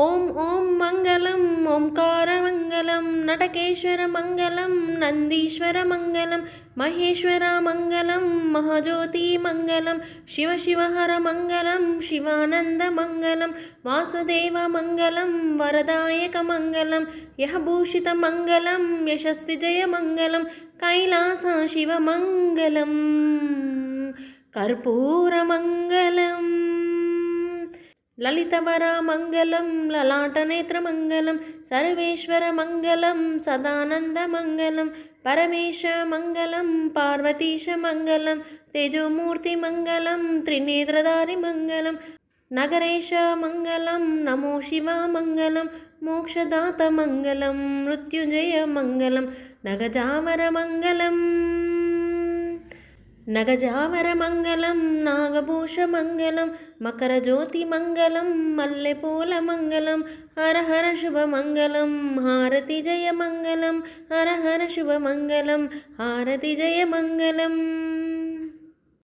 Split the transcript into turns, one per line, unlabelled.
ॐ ॐ मङ्गलम् ओङ्कारमङ्गलं नटकेश्वरमङ्गलं नन्दीश्वरमङ्गलं महेश्वरमङ्गलं महाज्योतिमङ्गलं शिवशिवहरमङ्गलं शिवानन्दमङ्गलं वासुदेवमङ्गलं वरदायकमङ्गलं यः भूषितमङ्गलं यशस्विजयमङ्गलं कैलासशिवमङ्गलं कर्पूरमङ्गलम् ललितवरमङ्गलं ललाटनेत्रमङ्गलं सर्वेश्वरमङ्गलं सदानन्दमङ्गलं परमेशमङ्गलं पार्वतीशमङ्गलं तेजोमूर्तिमङ्गलं त्रिनेत्रधारिमङ्गलं नगरेशमङ्गलं नमो शिवमङ्गलं मोक्षदातमङ्गलं मृत्युञ्जयमङ्गलं नगजावरमङ्गलं नागभूषमङ्गलं मकरज्योतिमङ्गलं मल्लेपूलमङ्गलं हर हर शुभमङ्गलं हारति जयमङ्गलं हर हर शुभमङ्गलं हारति जयमङ्गलम्।